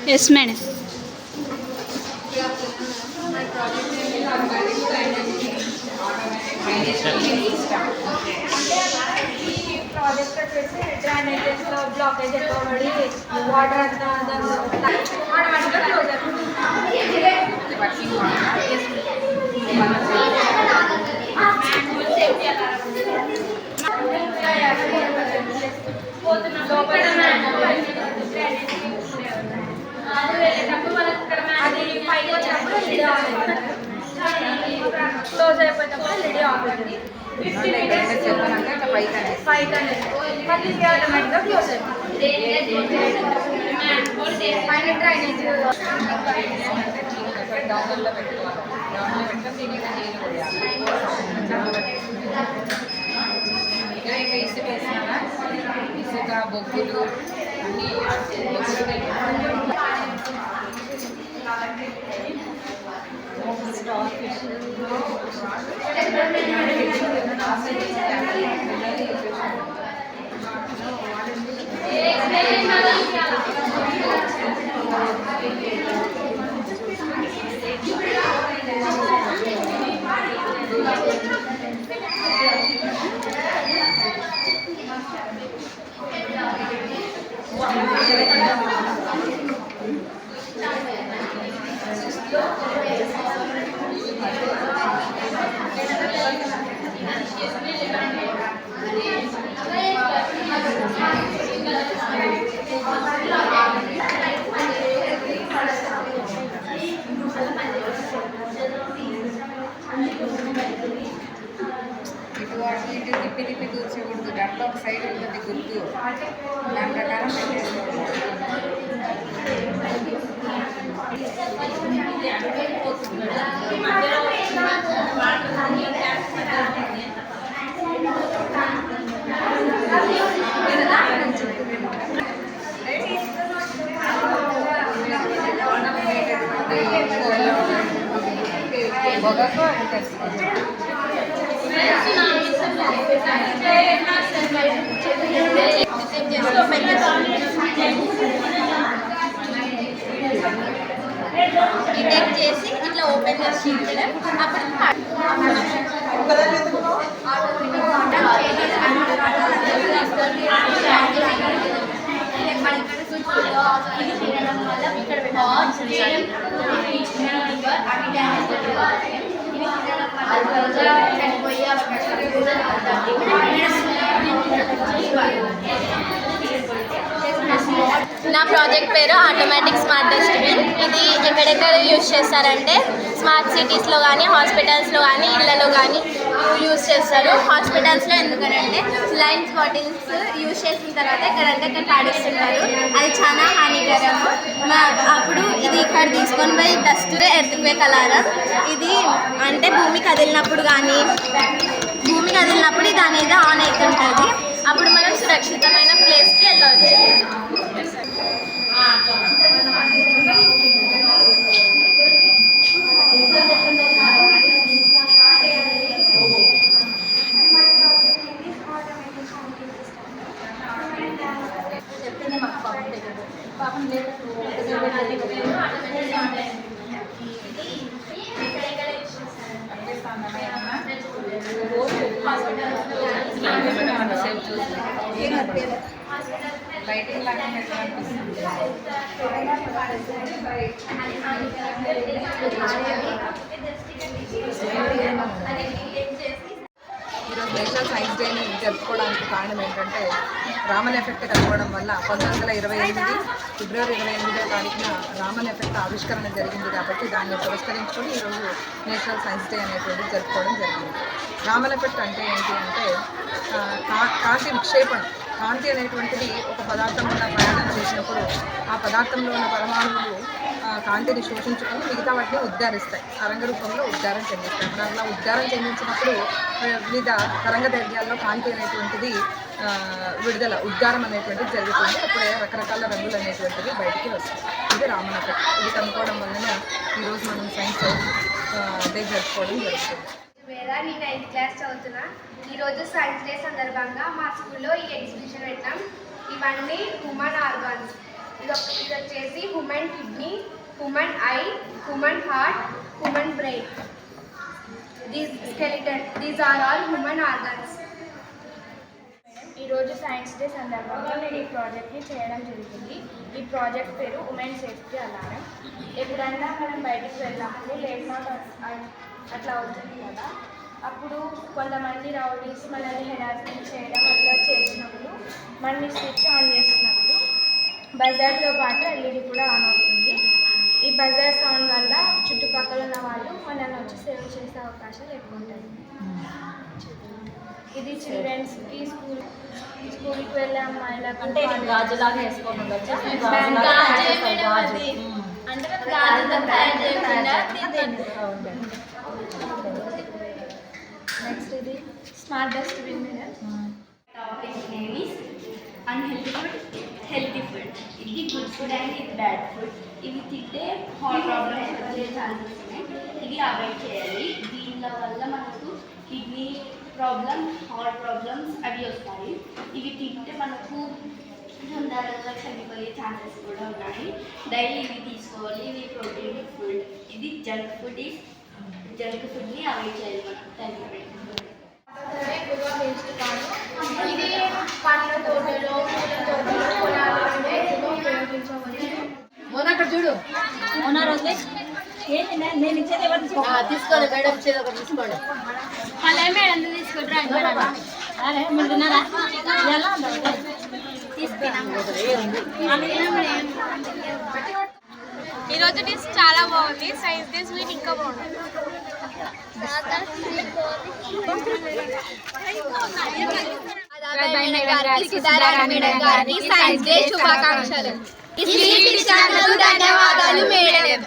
Yes, madam. Drainages లో blockage ఎక్కువ పడి వాటర్ అంతా ఆటోమేటిక్గా క్లోజ్ అది పైకి వచ్చినప్పుడు లిడ్ ఆఫ్ అవుతుంది, క్లోజ్ అయిపోయినప్పుడు లిడ్ ఆఫ్ అవుతుంది. 50 మీటర్స్ పైకి అనేది మళ్ళీ ఆటోమేటిక్గా క్లోజ్ అయిపోతుంది. పైన డ్రైనేజ్ డౌన్లో పెట్టుకోవాలి. డౌన్లో పెట్టుకొని దీని మీద నీళ్ళు పోయాలి. ఇక్కడ ఇంకా ఇసుక వేసినారా, ఇసుక బొగ్గులు అన్నీ ఇటు తిప్పి తిప్పి కూర్చోకూడదు. దాంట్లో ఒక సైడ్ ఉంటుంది గుర్తు, దాని ప్రకారం పెట్టేసుకోవాలి. పొగకు అది తెలుసుకోవాలి. డిటెక్ట్ చేసి ఇట్లా ఓపెన్ చేసి అప్పుడు నా ప్రాజెక్ట్ పేరు ఆటోమేటిక్ స్మార్ట్ డస్ట్బిన్. ఇది ఎక్కడెక్కడ యూజ్ చేస్తారంటే స్మార్ట్ సిటీస్లో కానీ హాస్పిటల్స్లో కానీ ఇళ్లలో కానీ యూజ్ చేస్తారు. హాస్పిటల్స్లో ఎందుకంటే లైన్స్ బాటిల్స్ యూజ్ చేసిన తర్వాత ఎక్కడంటే అక్కడ పాడిస్తుంటారు, అది చాలా హానికరము. అప్పుడు ఇది ఇక్కడ తీసుకొని పోయి డస్ట్ ఎర్త్క్వేక్ అలారం. ఇది అంటే భూమి కదిలినప్పుడు ఇది అనేది ఆన్ అవుతుంటుంది. అప్పుడు మనం సురక్షితమైన ప్లేస్కి వెళ్ళవచ్చు. చెప్పింది మాకు పాపం లేదు. లైటింగ్ లాగా అనిపిస్తుంది. ఈరోజు నేషనల్ సైన్స్ డేని జరుపుకోవడానికి కారణం ఏంటంటే రామన్ ఎఫెక్ట్ కనుగొనడం వల్ల 1928 ఫిబ్రవరి 28వ తారీఖున రామన్ ఎఫెక్ట్ ఆవిష్కరణ జరిగింది కాబట్టి దాన్ని పురస్కరించుకొని ఈరోజు నేషనల్ సైన్స్ డే అనేటువంటిది జరుపుకోవడం జరిగింది. రామన్ ఎఫెక్ట్ అంటే ఏంటి అంటే కాంతి విక్షేపణ. కాంతి అనేటువంటిది ఒక పదార్థం ఉన్న ప్రయాణం చేసినప్పుడు ఆ పదార్థంలో ఉన్న పరమాణువులు కాంతిని శోషించుకొని మిగతా వాటిని ఉద్గారిస్తాయి, తరంగ రూపంలో ఉద్గారం చెందిస్తాయి. అప్పుడు అలా ఉద్గారం చెందించినప్పుడు వివిధ తరంగ దైర్ఘ్యాల్లో కాంతి అనేటువంటిది ఉద్గారం అనేటువంటిది జరుగుతుంది. అప్పుడే రకరకాల రంగులు అనేటువంటివి బయటికి వస్తాయి. ఇది రామన్ ఎఫెక్ట్. ఇది కనుక్కోవడం వల్లనే ఈరోజు మనం సైన్స్ డే జరుపుకోవడం జరుగుతుంది. నేను 9th క్లాస్ చదువుతున్నా. ఈరోజు సైన్స్ డే సందర్భంగా మా స్కూల్లో ఈ ఎగ్జిబిషన్ పెట్టాం. ఇవన్నీ హ్యూమన్ ఆర్గాన్స్. ఇది వచ్చేసి human kidney, human eye, human heart, human brain, these skeleton, these are all human organs. ఈరోజు సైన్స్ డే సందర్భంగా నేను ఈ ప్రాజెక్ట్ని చేయడం జరిగింది. ఈ ప్రాజెక్ట్ పేరు ఉమెన్ సేఫ్టీ అలారం. ఎప్పుడైనా మనం బయటికి వెళ్ళినప్పుడు లేట్ నాట్ అట్లా అవుతుంది కదా, అప్పుడు కొంతమంది రౌడీస్ మనల్ని హెరాస్మెంట్ చేయడం అట్లా చేసినప్పుడు మనం ఈ స్విచ్ ఆన్ చేసినప్పుడు బజార్తో పాటు ఎల్ఈడి కూడా ఆన్ అవుతుంది. ఈ బజార్ సౌండ్ వల్ల చుట్టుపక్కల ఉన్న వాళ్ళు మనల్ని వచ్చి సేవ్ చేసే అవకాశాలు ఎక్కువ ఉంటాయి. ఇది చిల్డ్రన్స్కి స్కూల్కి వెళ్ళే అమ్మాయిలకు అంటే గాజులాగా వేసుకోకుండా నెక్స్ట్ ఇది స్మార్ట్ డస్ట్బిన్ మీద Topic name is unhealthy food, healthy food. ఇది గుడ్ ఫుడ్ అండ్ ఇది బ్యాడ్ ఫుడ్. ఇవి తింటే హార్ట్ ప్రాబ్లమ్స్ వచ్చే ఛాన్సెస్ ఉన్నాయి. ఇవి అవాయిడ్ చేయాలి. దీనిల వల్ల మనకు కిడ్నీ ప్రాబ్లమ్, హార్ట్ ప్రాబ్లమ్స్ అవి వస్తాయి. ఇవి తింటే మనకు తొందరగా చనిపోయే ఛాన్సెస్ కూడా ఉన్నాయి. డైలీ ఇవి తీసుకోవాలి. ఇవి ప్రోటీన్ ఫుడ్. ఇది జంక్ ఫుడ్ని అవాయిడ్ చేయాలి మనం. Thank you. ఎక్కువగా వేస్ట్ కాదు. ఇది పండ్ల తోటలో, పూల తోటలో, పొలాల్లో ఎక్కువగా ఉపయోగించవచ్చు. చూడు తీసుకోండి మేడం, తీసుకోండి. అలా మేడం తీసుకుంటారా? అరే ముందున్నారా? ఎలా ఈరోజు డేస్ చాలా బాగుంది. సైన్స్ డేస్ వీక్ ఇంకా బాగుంది. సైన్స్ డే శుభాకాంక్షలు. ధన్యవాదాలు మేడం.